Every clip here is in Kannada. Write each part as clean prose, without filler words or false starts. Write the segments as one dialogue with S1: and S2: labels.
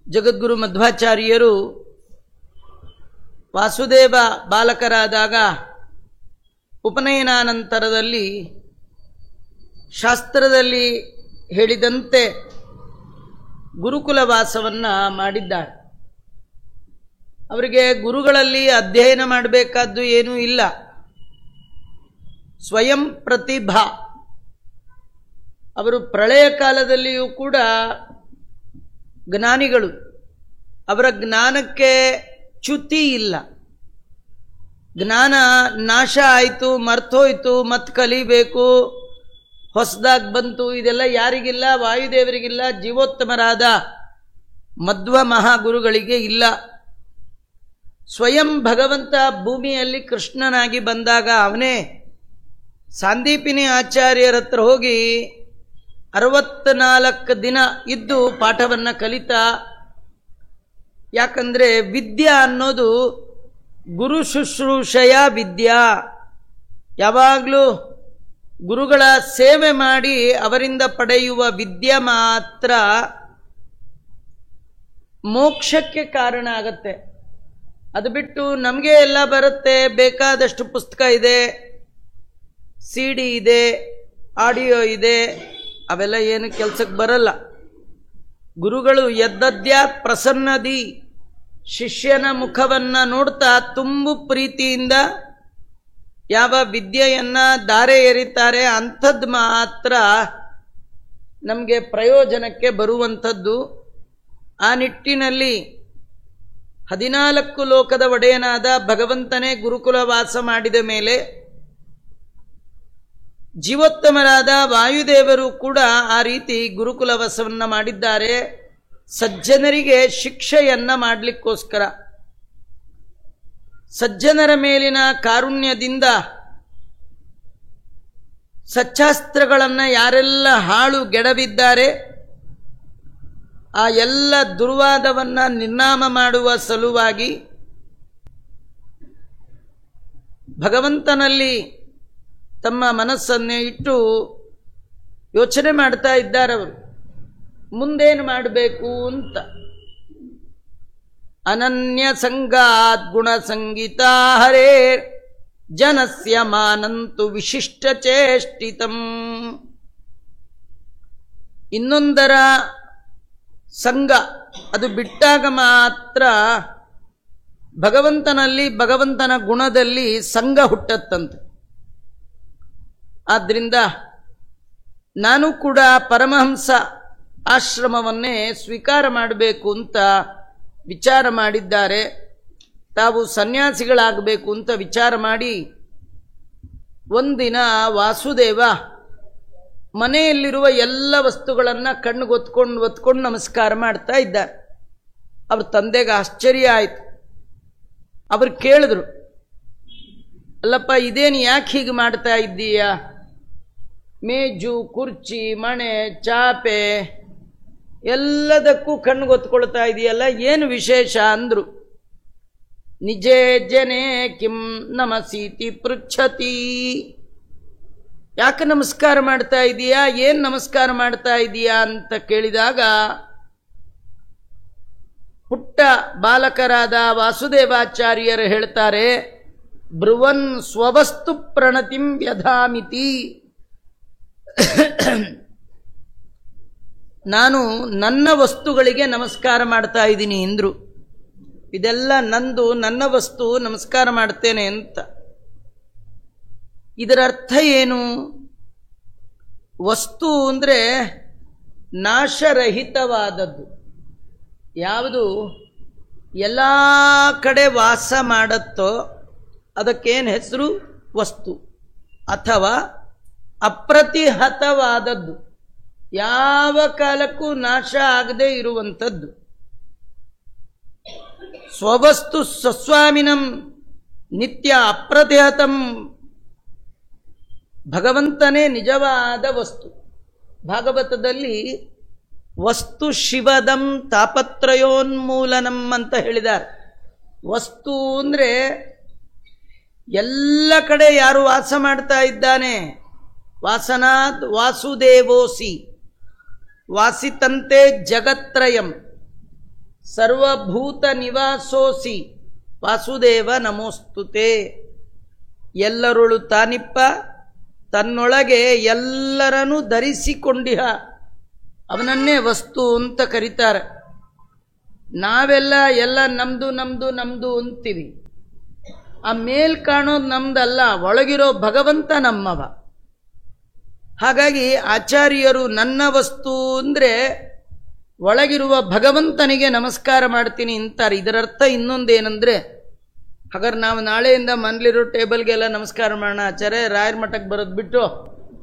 S1: ಜಗದ್ಗುರು ಮಧ್ವಾಚಾರ್ಯರು ವಾಸುದೇವ ಬಾಲಕರಾದಾಗ ಉಪನಯನಾನಂತರದಲ್ಲಿ ಶಾಸ್ತ್ರದಲ್ಲಿ ಹೇಳಿದಂತೆ ಗುರುಕುಲ ವಾಸವನ್ನು ಮಾಡಿದ್ದಾರೆ. ಅವರಿಗೆ ಗುರುಗಳಲ್ಲಿ ಅಧ್ಯಯನ ಮಾಡಬೇಕಾದ್ದು ಏನೂ ಇಲ್ಲ. ಸ್ವಯಂ ಪ್ರತಿಭಾ. ಅವರು ಪ್ರಳಯ ಕಾಲದಲ್ಲಿಯೂ ಕೂಡ ಜ್ಞಾನಿಗಳು. ಅವರ ಜ್ಞಾನಕ್ಕೆ ಚ್ಯುತಿ ಇಲ್ಲ. ಜ್ಞಾನ ನಾಶ ಆಯಿತು, ಮರ್ತೋಯ್ತು, ಮತ್ತೆ ಕಲಿಬೇಕು, ಹೊಸದಾಗಿ ಬಂತು, ಇದೆಲ್ಲ ಯಾರಿಗಿಲ್ಲ? ವಾಯುದೇವರಿಗಿಲ್ಲ, ಜೀವೋತ್ತಮರಾದ ಮಧ್ವ ಮಹಾಗುರುಗಳಿಗೆ ಇಲ್ಲ. ಸ್ವಯಂ ಭಗವಂತ ಭೂಮಿಯಲ್ಲಿ ಕೃಷ್ಣನಾಗಿ ಬಂದಾಗ ಅವನೇ ಸಾಂದೀಪಿನಿ ಆಚಾರ್ಯರ ಹತ್ರ ಹೋಗಿ 64 ದಿನ ಇದ್ದು ಪಾಠವನ್ನು ಕಲಿತಾ. ಯಾಕಂದರೆ ವಿದ್ಯಾ ಅನ್ನೋದು ಗುರು ಶುಶ್ರೂಷೆಯ ವಿದ್ಯಾ. ಯಾವಾಗಲೂ ಗುರುಗಳ ಸೇವೆ ಮಾಡಿ ಅವರಿಂದ ಪಡೆಯುವ ವಿದ್ಯೆ ಮಾತ್ರ ಮೋಕ್ಷಕ್ಕೆ ಕಾರಣ ಆಗತ್ತೆ. ಅದು ಬಿಟ್ಟು ನಮಗೆ ಎಲ್ಲ ಬರುತ್ತೆ, ಬೇಕಾದಷ್ಟು ಪುಸ್ತಕ ಇದೆ, CD ಇದೆ, ಆಡಿಯೋ ಇದೆ, ಅವೆಲ್ಲ ಏನು ಕೆಲಸಕ್ಕೆ ಬರಲ್ಲ. ಗುರುಗಳು ಎದ್ದದ್ಯಾತ್ ಪ್ರಸನ್ನದಿ, ಶಿಷ್ಯನ ಮುಖವನ್ನು ನೋಡ್ತಾ ತುಂಬು ಪ್ರೀತಿಯಿಂದ ಯಾವ ವಿದ್ಯೆಯನ್ನು ದಾರೆ ಎರಿತಾರೆ ಅಂಥದ್ದು ಮಾತ್ರ ನಮಗೆ ಪ್ರಯೋಜನಕ್ಕೆ ಬರುವಂಥದ್ದು. ಆ ನಿಟ್ಟಿನಲ್ಲಿ 14 ಲೋಕದ ಒಡೆಯನಾದ ಭಗವಂತನೇ ಗುರುಕುಲ ವಾಸ ಮಾಡಿದ ಮೇಲೆ ಜೀವೋತ್ತಮರಾದ ವಾಯುದೇವರು ಕೂಡ ಆ ರೀತಿ ಗುರುಕುಲ ವಾಸವನ್ನು ಮಾಡಿದ್ದಾರೆ. ಸಜ್ಜನರಿಗೆ ಶಿಕ್ಷೆಯನ್ನ ಮಾಡಲಿಕ್ಕೋಸ್ಕರ, ಸಜ್ಜನರ ಮೇಲಿನ ಕಾರುಣ್ಯದಿಂದ ಸಚ್ಚಾಸ್ತ್ರಗಳನ್ನು ಯಾರೆಲ್ಲ ಹಾಳು ಗೆಡವಿದ್ದಾರೆ ಆ ಎಲ್ಲ ದುರ್ವಾದವನ್ನು ನಿರ್ನಾಮ ಮಾಡುವ ಸಲುವಾಗಿ ಭಗವಂತನಲ್ಲಿ ತಮ್ಮ ಮನಸ್ಸನ್ನೇ ಇಟ್ಟು ಯೋಚನೆ ಮಾಡ್ತಾ ಇದ್ದಾರವರು, ಮುಂದೇನು ಮಾಡಬೇಕು ಅಂತ. ಅನನ್ಯ ಸಂಗಾತ್ ಗುಣ ಸಂಗೀತ ಹರೇ ಜನಸ್ಯ ಮಾನಂತು ವಿಶಿಷ್ಟ ಚೇಷ್ಟಿತಂ. ಇನ್ನೊಂದರ ಸಂಗ ಅದು ಬಿಟ್ಟಾಗ ಮಾತ್ರ ಭಗವಂತನಲ್ಲಿ, ಭಗವಂತನ ಗುಣದಲ್ಲಿ ಸಂಗ ಹುಟ್ಟತ್ತಂತೆ. ಆದ್ದರಿಂದ ನಾನು ಕೂಡ ಪರಮಹಂಸ ಆಶ್ರಮವನ್ನೇ ಸ್ವೀಕಾರ ಮಾಡಬೇಕು ಅಂತ ವಿಚಾರ ಮಾಡಿದ್ದಾರೆ. ತಾವು ಸನ್ಯಾಸಿಗಳಾಗಬೇಕು ಅಂತ ವಿಚಾರ ಮಾಡಿ ಒಂದಿನ ವಾಸುದೇವ ಮನೆಯಲ್ಲಿರುವ ಎಲ್ಲ ವಸ್ತುಗಳನ್ನು ಒತ್ಕೊಂಡು ನಮಸ್ಕಾರ ಮಾಡ್ತಾ ಇದ್ದಾರೆ. ಅವ್ರ ತಂದೆಗೆ ಆಶ್ಚರ್ಯ ಆಯಿತು. ಅವ್ರು ಕೇಳಿದ್ರು, ಅಲ್ಲಪ್ಪ ಇದೇನು ಯಾಕೆ ಹೀಗೆ ಮಾಡ್ತಾ ಇದ್ದೀಯಾ? ಮೇಜು, ಕುರ್ಚಿ, ಮಣೆ, ಚಾಪೆ ಎಲ್ಲದಕ್ಕೂ ಕಣ್ಗೊತ್ಕೊಳ್ತಾ ಇದೆಯಲ್ಲ, ಏನು ವಿಶೇಷ ಅಂದ್ರು. ನಿಜೇ ಜನೇ ಕಿಂ ನಮಸೀತಿ ಪೃಚ್ಛತಿ. ಯಾಕೆ ನಮಸ್ಕಾರ ಮಾಡ್ತಾ ಇದೀಯಾ, ಏನು ನಮಸ್ಕಾರ ಮಾಡ್ತಾ ಇದೀಯಾ ಅಂತ ಕೇಳಿದಾಗ ಪುಟ್ಟ ಬಾಲಕರಾದ ವಾಸುದೇವಾಚಾರ್ಯರು ಹೇಳ್ತಾರೆ, ಬ್ರುವನ್ ಸ್ವವಸ್ತು ಪ್ರಣತಿಂ ವ್ಯಧಾಮಿತಿ. ನಾನು ನನ್ನ ವಸ್ತುಗಳಿಗೆ ನಮಸ್ಕಾರ ಮಾಡ್ತಾ ಇದ್ದೀನಿ ಎಂದ್ರು. ಇದೆಲ್ಲ ನಂದು, ನನ್ನ ವಸ್ತು, ನಮಸ್ಕಾರ ಮಾಡ್ತೇನೆ ಅಂತ. ಇದರ ಅರ್ಥ ಏನು? ವಸ್ತು ಅಂದರೆ ನಾಶರಹಿತವಾದದ್ದು. ಯಾವುದು ಎಲ್ಲ ಕಡೆ ವಾಸ ಮಾಡತ್ತೋ ಅದಕ್ಕೇನು ಹೆಸರು? ವಸ್ತು. ಅಥವಾ ಅಪ್ರತಿಹತವಾದದ್ದು, ಯಾವ ಕಾಲಕ್ಕೂ ನಾಶ ಆಗದೆ ಇರುವಂಥದ್ದು. ಸ್ವವಸ್ತು ಸ್ವಸ್ವಾಮಿನಂ ನಿತ್ಯ ಅಪ್ರತಿಹತಂ. ಭಗವಂತನೇ ನಿಜವಾದ ವಸ್ತು. ಭಾಗವತದಲ್ಲಿ ವಸ್ತು ಶಿವದಂ ತಾಪತ್ರಯೋನ್ಮೂಲನಂ ಅಂತ ಹೇಳಿದ್ದಾರೆ. ವಸ್ತು ಅಂದರೆ ಎಲ್ಲ ಕಡೆ ಯಾರು ವಾಸ ಮಾಡ್ತಾ ಇದ್ದಾನೆ, ವಾಸನಾತ್ ವಾಸುದೇವೋಸಿ ವಾಸಿತಂತೆ ಜಗತ್ರಯಂ. ಸರ್ವಭೂತ ನಿವಾಸೋಸಿ ವಾಸುದೇವ ನಮೋಸ್ತುತೆ. ಎಲ್ಲರೊಳು ತಾನಿಪ್ಪ, ತನ್ನೊಳಗೆ ಎಲ್ಲರನ್ನೂ ಧರಿಸಿಕೊಂಡಿಹ ಅವನನ್ನೇ ವಸ್ತು ಅಂತ ಕರೀತಾರೆ. ನಾವೆಲ್ಲ ಎಲ್ಲ ನಮ್ದು ನಮ್ದು ನಮ್ದು ಅಂತೀವಿ. ಆ ಮೇಲ್ ಕಾಣೋದು ನಮ್ದಲ್ಲ, ಒಳಗಿರೋ ಭಗವಂತ ನಮ್ಮವ. ಹಾಗಾಗಿ ಆಚಾರ್ಯರು ನನ್ನ ವಸ್ತು ಅಂದರೆ ಒಳಗಿರುವ ಭಗವಂತನಿಗೆ ನಮಸ್ಕಾರ ಮಾಡ್ತೀನಿ ಅಂತಾರೆ. ಇದರರ್ಥ ಇನ್ನೊಂದೇನೆಂದರೆ, ಹಾಗಾದ್ರೆ ನಾವು ನಾಳೆಯಿಂದ ಮನೇಲಿರೋ ಟೇಬಲ್ಗೆಲ್ಲ ನಮಸ್ಕಾರ ಮಾಡೋಣ. ಆಚಾರ್ಯ ರಾಯರ ಮಠಕ್ಕೆ ಬರೋದು ಬಿಟ್ಟು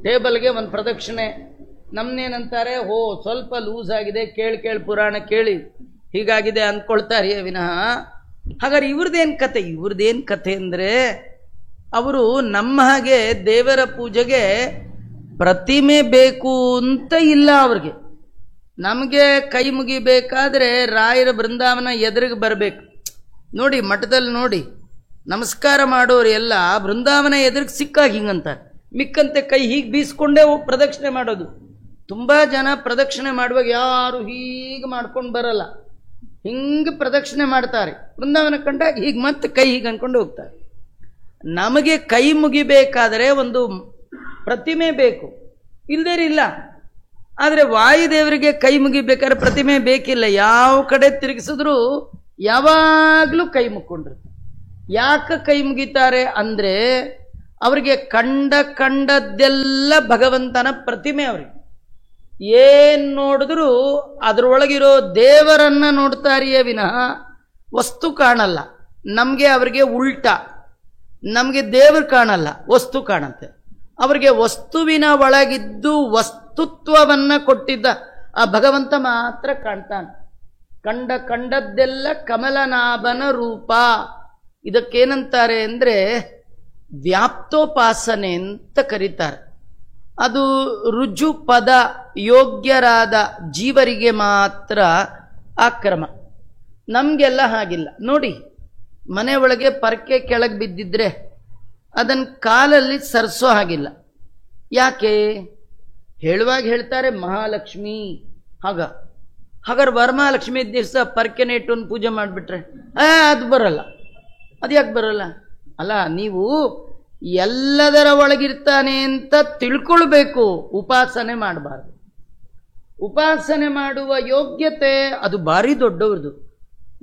S1: ಟೇಬಲ್ಗೆ ಒಂದು ಪ್ರದಕ್ಷಿಣೆ. ನಮ್ಮನ್ನೇನಂತಾರೆ, ಸ್ವಲ್ಪ ಲೂಸ್ ಆಗಿದೆ, ಕೇಳಿ ಪುರಾಣ ಕೇಳಿ ಹೀಗಾಗಿದೆ ಅಂದ್ಕೊಳ್ತಾರೆ ವಿನಃ. ಹಾಗಾದ್ರೆ ಇವ್ರದ್ದೇನು ಕಥೆ ಅಂದರೆ, ಅವರು ನಮ್ಮ ಹಾಗೆ ದೇವರ ಪೂಜೆಗೆ ಪ್ರತಿಮೆ ಬೇಕು ಅಂತ ಇಲ್ಲ ಅವ್ರಿಗೆ. ನಮಗೆ ಕೈ ಮುಗಿಬೇಕಾದ್ರೆ ರಾಯರ ಬೃಂದಾವನ ಎದುರಿಗೆ ಬರಬೇಕು. ನೋಡಿ, ಮಠದಲ್ಲಿ ನೋಡಿ, ನಮಸ್ಕಾರ ಮಾಡೋರು ಎಲ್ಲ ಬೃಂದಾವನ ಎದುರಿಗೆ ಸಿಕ್ಕಾಗ ಹಿಂಗಂತಾರೆ. ಮಿಕ್ಕಂತೆ ಕೈ ಹೀಗೆ ಬೀಸ್ಕೊಂಡೇ ಹೋಗಿ ಪ್ರದಕ್ಷಿಣೆ ಮಾಡೋದು. ತುಂಬ ಜನ ಪ್ರದಕ್ಷಿಣೆ ಮಾಡುವಾಗ ಯಾರು ಹೀಗೆ ಮಾಡ್ಕೊಂಡು ಬರಲ್ಲ, ಹಿಂಗೆ ಪ್ರದಕ್ಷಿಣೆ ಮಾಡ್ತಾರೆ. ಬೃಂದಾವನ ಕಂಡಾಗ ಹೀಗೆ ಮತ್ತೆ ಕೈ ಹೀಗೆ ಅಂದ್ಕೊಂಡು ಹೋಗ್ತಾರೆ. ನಮಗೆ ಕೈ ಮುಗಿಬೇಕಾದರೆ ಒಂದು ಪ್ರತಿಮೆ ಬೇಕು, ಇಲ್ಲದೇರಿಲ್ಲ. ಆದರೆ ವಾಯುದೇವರಿಗೆ ಕೈ ಮುಗಿಬೇಕಾದ್ರೆ ಪ್ರತಿಮೆ ಬೇಕಿಲ್ಲ. ಯಾವ ಕಡೆ ತಿರುಗಿಸಿದ್ರು ಯಾವಾಗಲೂ ಕೈ ಮುಕ್ಕೊಂಡಿರ್ತಾರೆ. ಯಾಕೆ ಕೈ ಮುಗಿತಾರೆ ಅಂದರೆ, ಅವರಿಗೆ ಕಂಡದ್ದೆಲ್ಲ ಭಗವಂತನ ಪ್ರತಿಮೆ. ಅವರಿಗೆ ಏನು ನೋಡಿದ್ರು ಅದರೊಳಗಿರೋ ದೇವರನ್ನ ನೋಡ್ತಾರಿಯೇ ವಿನಃ ವಸ್ತು ಕಾಣಲ್ಲ. ನಮಗೆ ಅವರಿಗೆ ಉಲ್ಟಾ, ನಮಗೆ ದೇವರು ಕಾಣಲ್ಲ, ವಸ್ತು ಕಾಣುತ್ತೆ. ಅವರಿಗೆ ವಸ್ತುವಿನ ಒಳಗಿದ್ದು ವಸ್ತುತ್ವವನ್ನು ಕೊಟ್ಟಿದ್ದ ಆ ಭಗವಂತ ಮಾತ್ರ ಕಾಣ್ತಾನೆ. ಕಂಡದ್ದೆಲ್ಲ ಕಮಲನಾಭನ ರೂಪ. ಇದಕ್ಕೇನಂತಾರೆ ಅಂದರೆ ವ್ಯಾಪ್ತೋಪಾಸನೆ ಅಂತ ಕರೀತಾರೆ. ಅದು ರುಜು ಪದ ಯೋಗ್ಯರಾದ ಜೀವರಿಗೆ ಮಾತ್ರ ಆ ಕ್ರಮ. ನಮಗೆಲ್ಲ ಹಾಗಿಲ್ಲ. ನೋಡಿ, ಮನೆ ಒಳಗೆ ಪರಕೆ ಕೆಳಗೆ ಬಿದ್ದಿದ್ರೆ ಅದನ್ನು ಕಾಲಲ್ಲಿ ಸರಿಸೋ ಹಾಗಿಲ್ಲ. ಯಾಕೆ ಹೇಳುವಾಗ ಹೇಳ್ತಾರೆ ಮಹಾಲಕ್ಷ್ಮಿ. ಹಾಗಾದ್ರೆ ವರಮಹಾಲಕ್ಷ್ಮಿ ದಿವಸ ಪರಕೆನೆ ಇಟ್ಟು ಪೂಜೆ ಮಾಡಿಬಿಟ್ರೆ ಅದು ಬರಲ್ಲ. ಅದು ಯಾಕೆ ಬರಲ್ಲ? ಅಲ್ಲ, ನೀವು ಎಲ್ಲದರ ಒಳಗಿರ್ತಾನೆ ಅಂತ ತಿಳ್ಕೊಳ್ಬೇಕು, ಉಪಾಸನೆ ಮಾಡಬಾರ್ದು. ಉಪಾಸನೆ ಮಾಡುವ ಯೋಗ್ಯತೆ ಅದು ಭಾರಿ ದೊಡ್ಡವ್ರದು.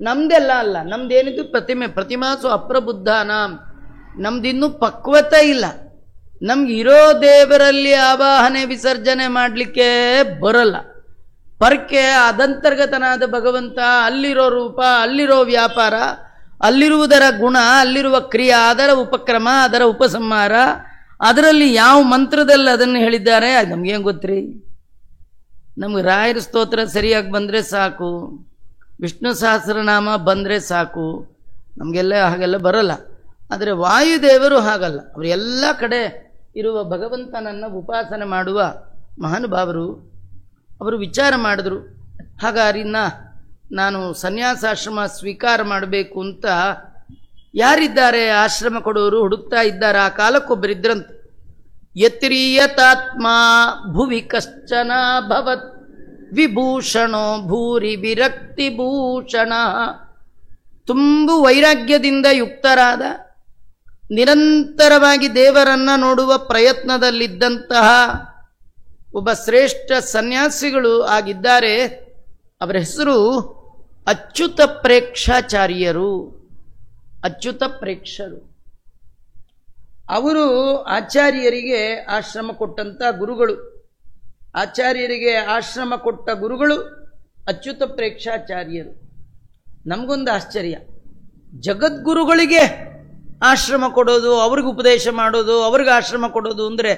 S1: ನಮ್ದೆಲ್ಲ ಅಲ್ಲ. ನಮ್ದೇನಿದ್ದು ಪ್ರತಿಮಾಸು ಅಪ್ರಬುದ್ಧಾನಾಂ. ನಮ್ದಿನ್ನೂ ಪಕ್ವತೆ ಇಲ್ಲ. ನಮ್ಗೆ ಇರೋ ದೇವರಲ್ಲಿ ಆವಾಹನೆ ವಿಸರ್ಜನೆ ಮಾಡಲಿಕ್ಕೆ ಬರಲ್ಲ. ಪರಕೆ ಅದಂತರ್ಗತನಾದ ಭಗವಂತ, ಅಲ್ಲಿರೋ ರೂಪ, ಅಲ್ಲಿರೋ ವ್ಯಾಪಾರ, ಅಲ್ಲಿರುವುದರ ಗುಣ, ಅಲ್ಲಿರುವ ಕ್ರಿಯೆ, ಅದರ ಉಪಕ್ರಮ, ಅದರ ಉಪಸಂಹಾರ, ಅದರಲ್ಲಿ ಯಾವ ಮಂತ್ರದಲ್ಲಿ ಅದನ್ನು ಹೇಳಿದ್ದಾರೆ ಅದು ನಮಗೇನು ಗೊತ್ತ್ರಿ? ನಮ್ಗೆ ರಾಯರ ಸ್ತೋತ್ರ ಸರಿಯಾಗಿ ಬಂದರೆ ಸಾಕು, ವಿಷ್ಣು ಸಹಸ್ರನಾಮ ಬಂದರೆ ಸಾಕು. ನಮಗೆಲ್ಲ ಹಾಗೆಲ್ಲ ಬರಲ್ಲ. ಆದರೆ ವಾಯುದೇವರು ಹಾಗಲ್ಲ. ಅವರು ಎಲ್ಲ ಕಡೆ ಇರುವ ಭಗವಂತನನ್ನು ಉಪಾಸನೆ ಮಾಡುವ ಮಹಾನುಭಾವರು. ಅವರು ವಿಚಾರ ಮಾಡಿದ್ರು, ಹಾಗಾರಿನ್ನ ನಾನು ಸನ್ಯಾಸಾಶ್ರಮ ಸ್ವೀಕಾರ ಮಾಡಬೇಕು ಅಂತ ಯಾರಿದ್ದಾರೆ ಆಶ್ರಮ ಕೊಡೋರು ಹುಡುಕ್ತಾ ಇದ್ದಾರೆ. ಆ ಕಾಲಕ್ಕೊಬ್ಬರಿದ್ರಂತೆ. ಯತ್ರೀಯತಾತ್ಮ ಭುವಿ ಕಶ್ಚನ ಭವತ್ ವಿಭೂಷಣೋ ಭೂರಿ ವಿರಕ್ತಿ ಭೂಷಣ. ತುಂಬು ವೈರಾಗ್ಯದಿಂದ ಯುಕ್ತರಾದ, ನಿರಂತರವಾಗಿ ದೇವರನ್ನ ನೋಡುವ ಪ್ರಯತ್ನದಲ್ಲಿದ್ದಂತಹ ಒಬ್ಬ ಶ್ರೇಷ್ಠ ಸನ್ಯಾಸಿಗಳು ಆಗಿದ್ದಾರೆ. ಅವರ ಹೆಸರು ಅಚ್ಯುತ ಪ್ರೇಕ್ಷಾಚಾರ್ಯರು. ಅಚ್ಯುತ ಪ್ರೇಕ್ಷರು. ಅವರು ಆಚಾರ್ಯರಿಗೆ ಆಶ್ರಮ ಕೊಟ್ಟಂಥ ಗುರುಗಳು. ಆಚಾರ್ಯರಿಗೆ ಆಶ್ರಮ ಕೊಟ್ಟ ಗುರುಗಳು ಅಚ್ಯುತ ಪ್ರೇಕ್ಷಾಚಾರ್ಯರು. ನಮಗೊಂದು ಆಶ್ಚರ್ಯ, ಜಗದ್ಗುರುಗಳಿಗೆ ಆಶ್ರಮ ಕೊಡೋದು, ಅವ್ರಿಗೆ ಉಪದೇಶ ಮಾಡೋದು, ಅವ್ರಿಗೆ ಆಶ್ರಮ ಕೊಡೋದು ಅಂದರೆ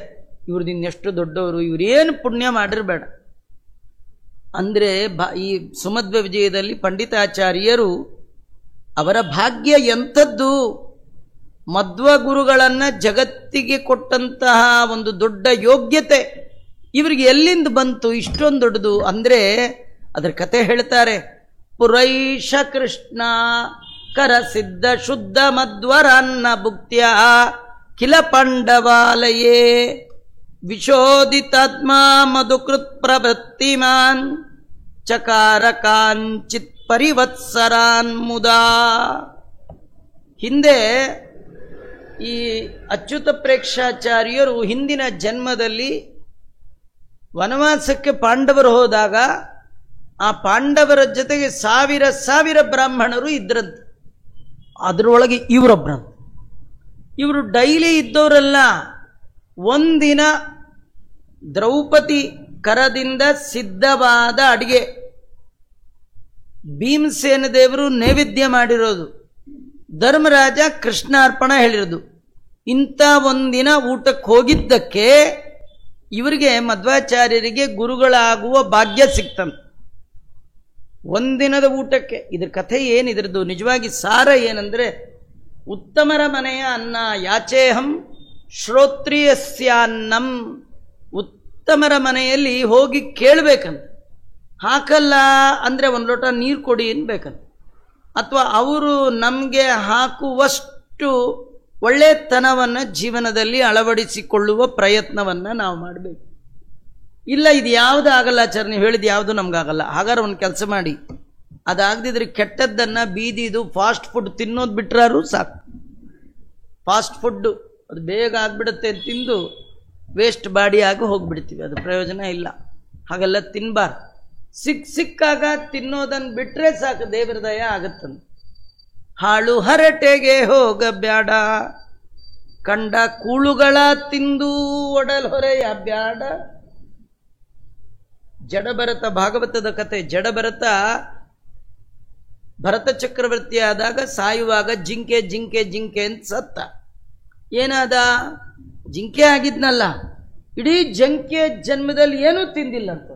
S1: ಇವ್ರದ್ದು ಇನ್ನೆಷ್ಟು ದೊಡ್ಡವರು, ಇವರೇನು ಪುಣ್ಯ ಮಾಡಿರಬೇಡ. ಅಂದರೆ ಈ ಸುಮಧ್ವ ವಿಜಯದಲ್ಲಿ ಪಂಡಿತಾಚಾರ್ಯರು ಅವರ ಭಾಗ್ಯ ಎಂಥದ್ದು. ಮಧ್ವ ಗುರುಗಳನ್ನು ಜಗತ್ತಿಗೆ ಕೊಟ್ಟಂತಹ ಒಂದು ದೊಡ್ಡ ಯೋಗ್ಯತೆ ಇವರಿಗೆ ಎಲ್ಲಿಂದ ಬಂತು ಇಷ್ಟೊಂದು ದೊಡ್ಡದು ಅಂದರೆ ಅದರ ಕತೆ ಹೇಳ್ತಾರೆ. ಪುರೈಷ ಕೃಷ್ಣ ಕರ ಸಿದ್ಧ ಶುದ್ಧ ಮಧ್ವರಾನ್ನ ಭುಕ್ತ್ಯ ಕಿಲ ಪಾಂಡವಾಲಯೇ ವಿಶೋದಿತಾತ್ಮ ಮಧುಕೃತ್ ಪ್ರವೃತ್ತಿಮಾನ್ ಚಕಾರ ಕಾಂಚಿತ್ ಪರಿವತ್ಸರಾನ್ ಮುದಾ. ಹಿಂದೆ ಈ ಅಚ್ಯುತ ಪ್ರೇಕ್ಷಾಚಾರ್ಯರು ಹಿಂದಿನ ಜನ್ಮದಲ್ಲಿ ವನವಾಸಕ್ಕೆ ಪಾಂಡವರು ಹೋದಾಗ ಆ ಪಾಂಡವರ ಜೊತೆಗೆ ಸಾವಿರ ಸಾವಿರ ಬ್ರಾಹ್ಮಣರು ಇದ್ರಂತೆ. ಅದರೊಳಗೆ ಇವರೊಬ್ಬರಂತೆ. ಇವರು ಡೈಲಿ ಇದ್ದವರಲ್ಲ. ಒಂದಿನ ದ್ರೌಪದಿ ಕರದಿಂದ ಸಿದ್ಧವಾದ ಅಡಿಗೆ ಭೀಮಸೇನ ದೇವರು ನೈವೇದ್ಯ ಮಾಡಿರೋದು, ಧರ್ಮರಾಜ ಕೃಷ್ಣಾರ್ಪಣ ಹೇಳಿರೋದು. ಇಂಥ ಒಂದಿನ ಊಟಕ್ಕೆ ಹೋಗಿದ್ದಕ್ಕೆ ಇವರಿಗೆ ಮಧ್ವಾಚಾರ್ಯರಿಗೆ ಗುರುಗಳಾಗುವ ಭಾಗ್ಯ ಸಿಕ್ತಂತೆ. ಒಂದಿನದ ಊಟಕ್ಕೆ. ಇದ್ರ ಕಥೆ ಏನಿದ್ರದ್ದು ನಿಜವಾಗಿ ಸಾರ ಏನಂದ್ರೆ, ಉತ್ತಮರ ಮನೆಯ ಅನ್ನ ಯಾಚೇಹಂ ಶ್ರೋತ್ರಿಯಸ್ಯಾನ್ನಂ. ಉತ್ತಮರ ಮನೆಯಲ್ಲಿ ಹೋಗಿ ಕೇಳಬೇಕಂತ. ಹಾಕಲ್ಲ ಅಂದರೆ ಒಂದು ಲೋಟ ನೀರು ಕೊಡಿ ಅನ್ಬೇಕಂತ. ಅಥವಾ ಅವರು ನಮಗೆ ಹಾಕುವಷ್ಟು ಒಳ್ಳೆತನವನ್ನು ಜೀವನದಲ್ಲಿ ಅಳವಡಿಸಿಕೊಳ್ಳುವ ಪ್ರಯತ್ನವನ್ನು ನಾವು ಮಾಡಬೇಕು. ಇಲ್ಲ ಇದು ಯಾವುದು ಆಗಲ್ಲ ಆಚಾರ್ಯ, ನೀವು ಹೇಳಿದ ಯಾವುದು ನಮಗಾಗಲ್ಲ. ಹಾಗಾದ್ರೆ ಒಂದು ಕೆಲಸ ಮಾಡಿ, ಅದಾಗದಿದ್ರೆ ಕೆಟ್ಟದ್ದನ್ನು ಬೀದಿದು ಫಾಸ್ಟ್ ಫುಡ್ ತಿನ್ನೋದು ಬಿಟ್ರಾರು ಸಾಕು. ಫಾಸ್ಟ್ ಫುಡ್ಡು ಅದು ಬೇಗ ಆಗಿಬಿಡುತ್ತೆ ತಿಂದು ವೇಸ್ಟ್ ಬಾಡಿ ಆಗಿ ಹೋಗ್ಬಿಡ್ತೀವಿ, ಅದು ಪ್ರಯೋಜನ ಇಲ್ಲ. ಹಾಗೆಲ್ಲ ತಿನ್ನಬಾರ್ದು. ಸಿಕ್ಕಾಗ ತಿನ್ನೋದನ್ನು ಬಿಟ್ಟರೆ ಸಾಕು, ದೇವರ ದಯ ಆಗುತ್ತಂತ. ಹಾಳು ಹರಟೆಗೆ ಹೋಗ ಬ್ಯಾಡ, ಕಂಡ ಕೂಳುಗಳ ತಿಂದು ಒಡಲ್ ಹೊರೆಯ ಬ್ಯಾಡ. ಜಡಭರತ, ಭಾಗವತದ ಕತೆ. ಜಡಭರತ ಭರತ ಚಕ್ರವರ್ತಿ ಆದಾಗ ಸಾಯುವಾಗ ಜಿಂಕೆ ಜಿಂಕೆ ಜಿಂಕೆ ಅಂತ ಸತ್ತ. ಏನಾದ? ಜಿಂಕೆ ಆಗಿದ್ನಲ್ಲ, ಇಡೀ ಜಂಕೆ ಜನ್ಮದಲ್ಲಿ ಏನೂ ತಿಂದಿಲ್ಲ ಅಂತ.